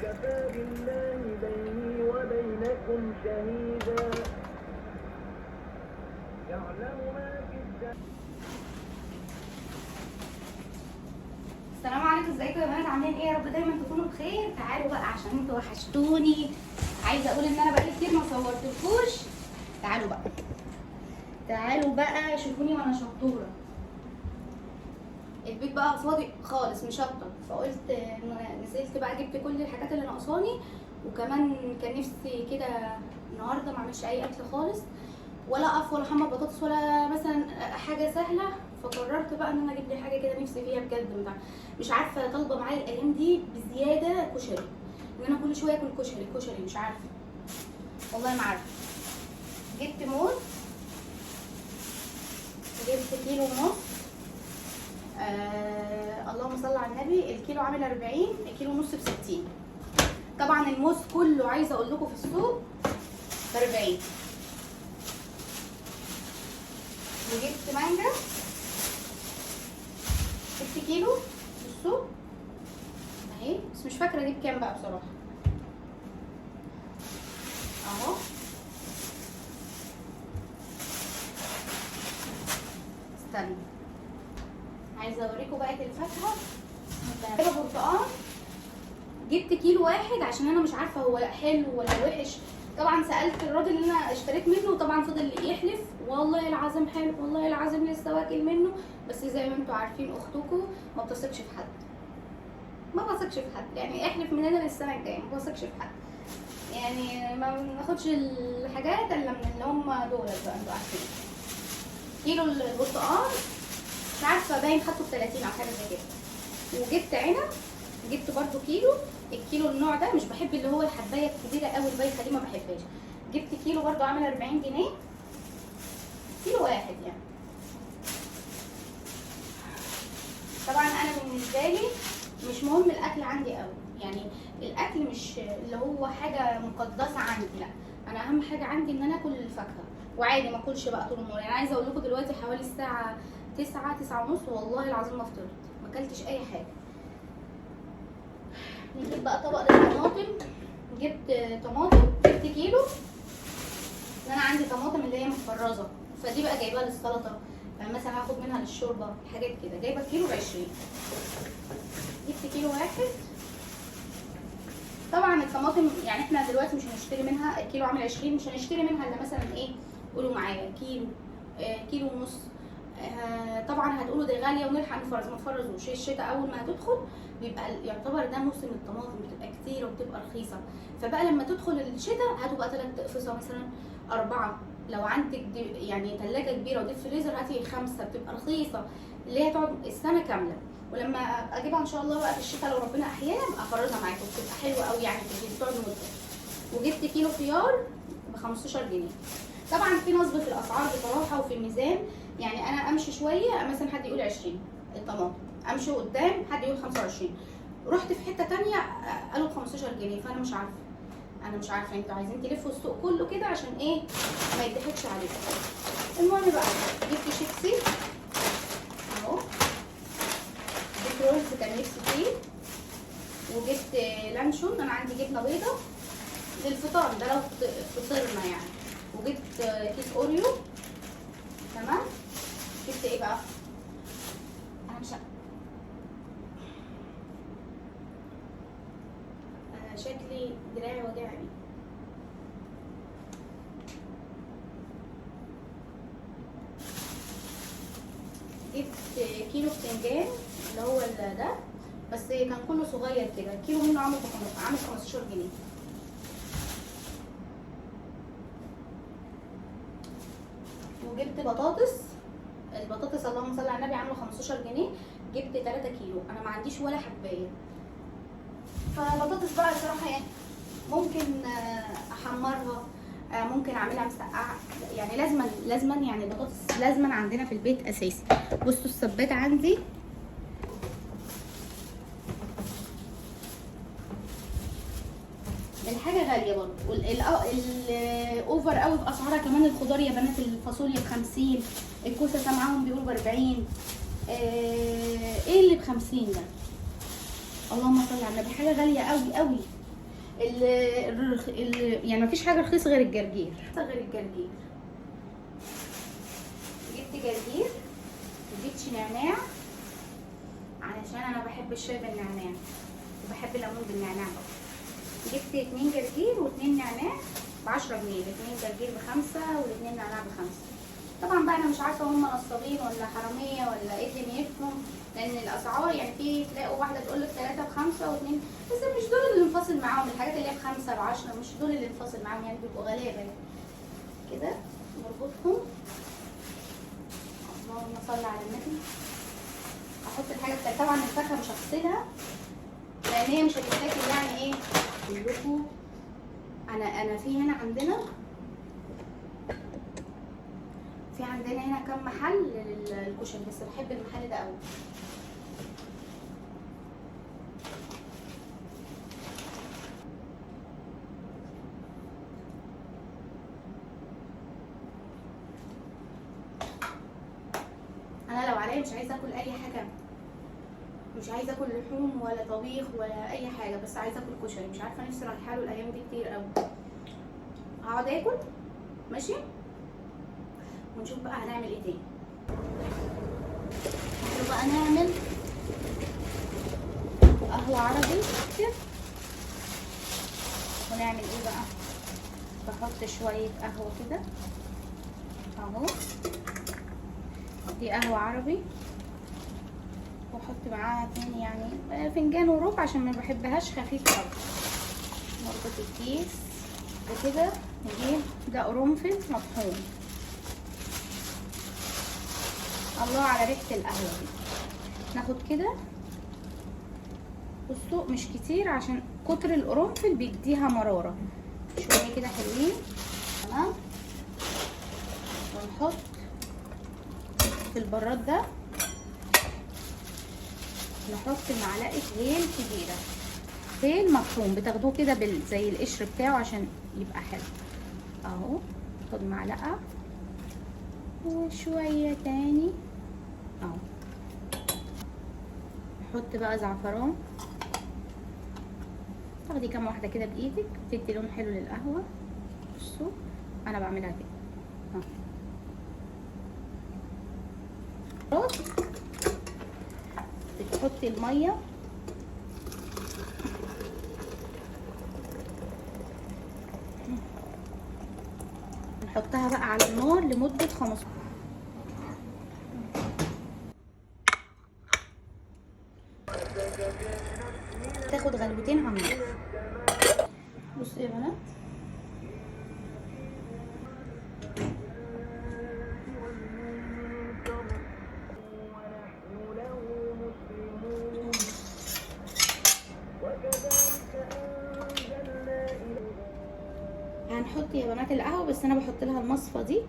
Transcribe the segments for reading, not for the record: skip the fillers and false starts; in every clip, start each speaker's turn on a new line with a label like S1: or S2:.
S1: كفى بالله بيني وبينكم شهيدا يعلم ما في
S2: السلام عليكم، ازيكم يا بنات؟ عاملين ايه؟ يا رب دايما تكونوا بخير. تعالوا بقى عشان انتوا وحشتوني. عايزه اقول ان انا بقالي كتير ما صورتلكوش. تعالوا بقى شوفوني وانا شطوره. البيت بقى فاضي خالص مشطب، فقلت نزلت بقى جبت كل الحاجات اللي ناقصاني، وكمان كان نفسي كده النهارده ما اعملش اي اكل خالص، ولا اقف ولا احمر بطاطس ولا مثلا حاجه سهله. فقررت بقى ان انا اجيب لي حاجه كده نفسي فيها بجد. مش عارفه طالبه معايا الايام دي بزياده كشري، ان انا كل شويه اكل كشري مش عارفه والله ما عارفه. جبت موز، جبت كيلو ونص. اللهم صل على النبي. الكيلو عامل 40، الكيلو ونص ب60. طبعا الموز كله عايزه اقول لكم في السوق ب40. وجبت مانجا، جبت كيلو في السوق اهي، بس مش فاكره اجيب كام بقى بصراحه. اهو استنى، عايزه اوريكم بقى الفاكهه. جبت برتقال، جبت كيلو واحد عشان انا مش عارفه هو حلو ولا وحش. طبعا سالت الراجل اللي انا اشتريت منه، وطبعا فضل يحلف والله العظيم حلو، والله العظيم لسه واكل منه. بس زي ما انتم عارفين اختكم ما بتثقش في حد، يعني احلف من هنا للسنه الجايه ما بثقش في حد، يعني ما بناخدش الحاجات الا من اللي هم دول بقى انتوا عارفين. كيلو البرتقال مش عارفه باين خدته ب30 او حاجه زي كده. وجبت عنب، جبت برده كيلو. الكيلو النوع ده مش بحب اللي هو الحبايه الكبيره قوي البايخه دي، ما بحبهاش. جبت كيلو برده عامل 40 جنيه، كيلو واحد يعني. طبعا انا بالنسبه لي مش مهم الاكل عندي قوي، يعني الاكل مش اللي هو حاجه مقدسه عندي، لا انا اهم حاجه عندي ان انا اكل الفاكهه، وعادي ما اكلش بقى طول النهار. يعني عايزه اقول لكم دلوقتي حوالي الساعه 9 ونص، والله العظيم ما فطرت، ما اكلتش اي حاجه. نجيب بقى طبق الطماطم. جبت طماطم، جبت كيلو. انا عندي طماطم اللي هي متفرزه، فدي بقى جايباها للسلطه، مثلا هاخد منها للشوربه حاجات كده. جايبه كيلو ب20. جبت كيلو واحد. طبعا الطماطم يعني احنا دلوقتي مش هنشتري منها، الكيلو عامل 20، مش هنشتري منها الا مثلا ايه، قولوا معايا كيلو، كيلو ونص. طبعا هتقولوا دي غاليه ونلحق نفرز، ما تفرزوش. الشتاء اول ما هتدخل بيبقى يعتبر ده موسم الطماطم، بتبقى كتيره وبتبقى رخيصه. فبقى لما تدخل الشتاء هاتوا بقى 3 اقفصه مثلا 4. لو عندك يعني ثلاجه كبيره وديب فريزر هاتي 5، بتبقى رخيصه اللي هي تقعد السنه كامله. ولما اجيبها ان شاء الله بقى في الشتاء لو ربنا احيانا ابقى افرزها معاكم، بتبقى حلوه قوي يعني في البيت بتقعد مده. وجبت كيلو خيار ب15 جنيه. طبعا في نصب في الاسعار بصراحه وفي الميزان، يعني انا امشي شويه مثلا حد يقول 20 الطماطم، امشي قدام حد يقول 25، رحت في حته ثانيه قالوا ب 15 جنيه. فانا مش عارفه انتوا عايزين تلفوا السوق كله كده عشان ايه ما يضحكش عليكم. المهم بقى جبت شيبسي اهو، جبت رز كان نفسي فيه، وجبت لانشون. انا عندي جبنه بيضه للفطار ده لو فطرنا يعني. وجبت كيس اوريو. تمام. جبت ايه بقى؟ انا مش شكلي دراعي وجعني. جبت كيلو بتنجان اللي هو ده، بس كان كله صغير كده، كيلو منه عامل 15 جنيه. وجبت بطاطس، البطاطس اللهم صل على النبي عامله 15 جنيه. جبت 3 كيلو، انا ما عنديش ولا حبايه. فبطاطس بقى صراحه يعني ممكن احمرها، ممكن اعملها مسقعه، يعني لازما يعني البطاطس لازما عندنا في البيت اساسي. بصوا السبات عندي الحاجه غاليه برضه، الاوفر قوي باسعارها. كمان الخضار يا بنات، الفاصوليا ب50، الكوسه سامعاهم بيقولوا ب40. ايه اللي ب50 ده؟ اللهم صل على النبي، حاجه غاليه قوي قوي. يعني مفيش حاجه رخيصه غير الجرجير. جبت جرجير وجبت نعناع علشان انا بحب الشاي بالنعناع وبحب الليمون بالنعناع برضه. جبت 2 جرجير و2 نعناع ب10 جنيه، 2 جرجير ب5 و2 نعناع ب5. طبعا بقى انا مش عارفه هم نصابين ولا حراميه ولا ايه دنيتهم، لان الاسعار يعني في تلاقوا واحده تقول لك 3 ب5 و2، بس مش دول اللي نفاصل معاهم. الحاجات اللي هي ب5 ب10 مش دول اللي نفاصل معاهم، يعني بيبقوا غلابه كده. نربطهم، اللهم صل على النبي. احط الحاجه بتاعتي. طبعا الفاكهه مش هغسلها لان هي مش هتتاكل، يعني ايه اقول لكم. انا في هنا عندنا هنا كام محل للكشري، بس بحب المحل ده قوي. انا لو عليا مش عايزه اكل اي حاجه، مش عايزه اكل لحوم ولا طبيخ ولا اي حاجه، بس عايزه اكل كشري. مش عارفه نفسي رايحه له الايام دي كتير قوي. هقعد اكل ماشي ونشوف بقى هنعمل ايه تاني. بقى نعمل قهوه عربي كده. ونعمل ايه بقى؟ بحط شويه قهوه كده اهو، دي قهوه عربي، واحط معاها تاني يعني فنجان وربع عشان ما بحبهاش خفيفه قوي. نربط الكيس وكده. نجيب ده قرنفل مطحون. الله على ريحه القهوه دي. ناخد كده، بصوا مش كتير عشان كتر القرنفل بيديها مراره، شويه كده حلوين تمام. ونحط في البراد ده، نحط معلقه هيل كبيره، هيل مفروم بتاخدوه كده زي القشر بتاعه عشان يبقى حلو اهو. خد معلقه وشويه تاني اهو. نحط بقى زعفران، تاخدي كام واحده كده بايدك، بتدي لون حلو للقهوه. بصوا انا بعملها كده اهو. بتحطي الميه نحطها بقى على النار لمده 15 تاخد غلوتين على النار. بصوا يا بنات هنحط يا بنات القهوه، بس انا بحط لها المصفى دي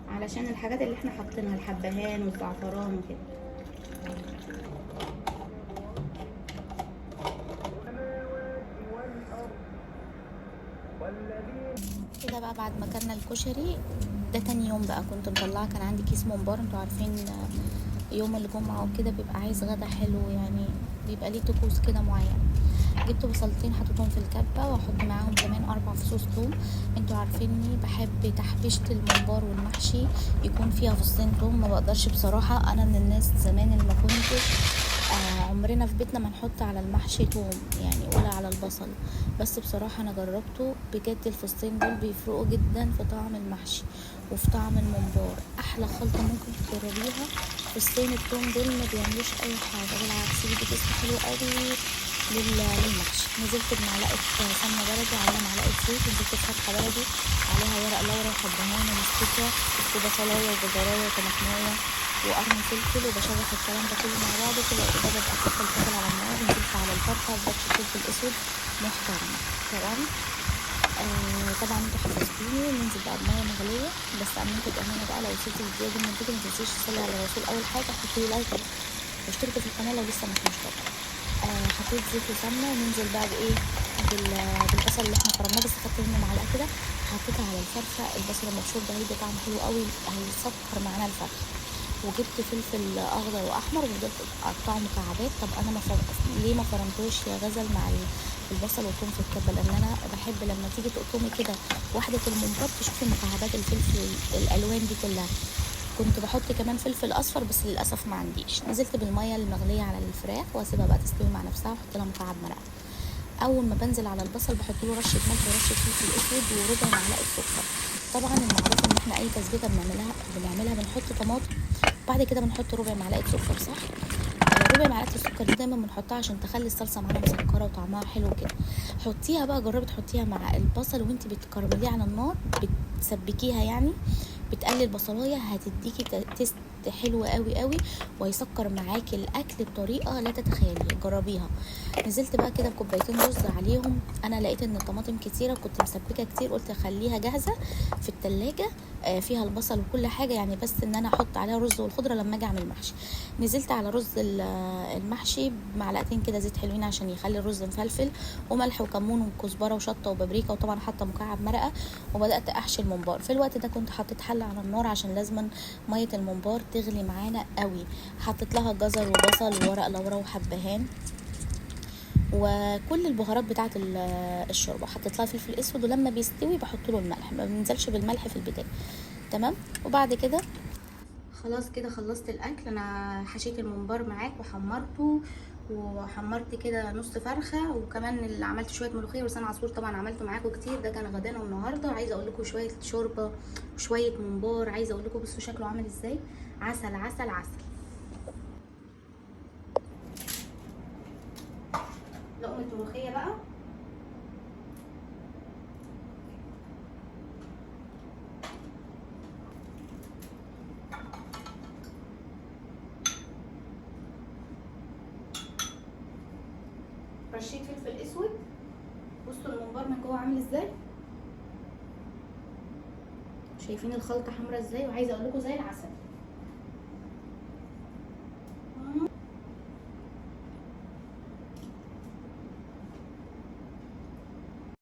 S2: علشان الحاجات اللي احنا حاطينها، الحبهان والزعفران وكده. كده بقى بعد ما كلنا الكشري ده تاني يوم بقى كنت مطلعه، كان عندي كيس ممبار. انتوا عارفين يوم الجمعه وكده بيبقى عايز غدا حلو، يعني بيبقى ليه طقوس كده معين. جبت بصلتين حطيتهم في الكبه، واحط معاهم كمان 4 فصوص ثوم. انتوا عارفيني بحب تحبيشه الممبار والمحشي يكون فيها فصين ثوم، ما بقدرش بصراحه. انا من الناس زمان اللي ما كنتش عمرنا في بيتنا ما نحط على المحشي ثوم يعني ولا على البصل، بس بصراحه انا جربته بجد، الفصين دول بيفرقوا جدا في طعم المحشي وفي طعم الممبار. احلى خلطه ممكن تجربيها. فصين الثوم دول ما بيعملوش اي حاجه، بالعكس بيدي تست حلو قوي للمحشي. نزلت بمعلقه سمنه بلدي على معلقه زيت، نزلت بفتحه بلدي عليها ورق لورا وحبهان ومستكه وبصلايه وجزرايه وطماطمايه وقرن فلفل، وبشوح الكلام ده كله مع بعضه. في الوقت ده ببقى حاطه الفلفل على النار، نزلت على الفرخه وبدش فلفل اسود محترم تمام. طبعا انتوا حفظتوني. ننزل بقى بميه مغليه، بس امنتوا بامانه بقى لو وصلتي الفيديو دي منتجه ما تنسيش تصلي على الرسول. اول حاجه حطي لي لايك واشتركوا في القناه لو لسه مش مشتركه. حطيت زيت وسمنه، وننزل بقى بايه بالبصل اللي احنا فرمناه، بس خدت منه معلقه كده حطيتها على الفرخه. البصل المبشور ده هيدي طعم حلو قوي، هيسكر معانا الفرخه.
S3: وجبت فلفل اخضر واحمر وفضلت اقطعه مكعبات. طب انا ليه ما فرمتوش يا غزل مع البصل والثوم في الكبه؟ لان انا بحب لما تيجي تقطمي كده واحده الممبار تشوفي مكعبات الفلفل الالوان دي كلها. كنت بحط كمان فلفل اصفر بس للاسف ما عنديش. نزلت بالميه المغليه على الفراخ واسيبها بقى تستوي مع نفسها واحط لها مكعب مرقه. اول ما بنزل على البصل بحط له رشه ملح ورشه فلفل اسود وربع معلقه سكر. طبعا المعروف ان احنا اي تسبيكه بنعملها بنحط طماطم، بعد كده بنحط ربع معلقه سكر، صح؟ ربع معلقه السكر دي دايما بنحطها عشان تخلي الصلصه معانا مسكره وطعمها حلو كده. حطيها بقى، جربي تحطيها مع البصل وانت بتكرمليه على النار، بتسبكيها يعني، بتقلي البصلايه، هتديكي تيست حلو قوي قوي وهيسكر معاكي الاكل بطريقه لا تتخيلي. جربيها. نزلت بقى كده بكوبايتين رز عليهم. انا لقيت ان الطماطم كتيره، كنت مسبكه كتير، قلت اخليها جاهزه في التلاجة فيها البصل وكل حاجه يعني، بس ان انا احط عليها رز والخضره لما اجي اعمل محشي. نزلت على رز المحشي بمعلقتين كده زيت حلوين عشان يخلي الرز مفلفل، وملح وكمون وكزبره وشطه وبابريكا، وطبعا حاطه مكعب مرقه، وبدات احشي الممبار. في الوقت ده كنت حطيت حله على النار عشان لازما ميه الممبار تغلي معانا قوي. حطيت لها جزر وبصل وورق لورا وحبهان وكل البهارات بتاعه الشوربه. حطيت لها فلفل اسود، ولما بيستوي بحط له الملح، ما بننزلش بالملح في البدايه. تمام. وبعد كده خلاص كده خلصت الاكل. انا حشيت الممبار معاك وحمرته، وحمرت كده نص فرخه، وكمان اللي عملت شويه ملوخيه ولسان عصفور طبعا عملته معاكم كتير. ده كان غدانا النهارده. عايزه اقول لكم شويه شوربه وشويه ممبار. عايزه اقول لكم بصوا شكله عامل ازاي، عسل عسل عسل. لقمه ملوخيه بقى. رشيت فلفل اسود. بصوا الممبار من جوه عامل ازاي، شايفين الخلطه حمرا ازاي، وعايزه اقول لكم زي العسل.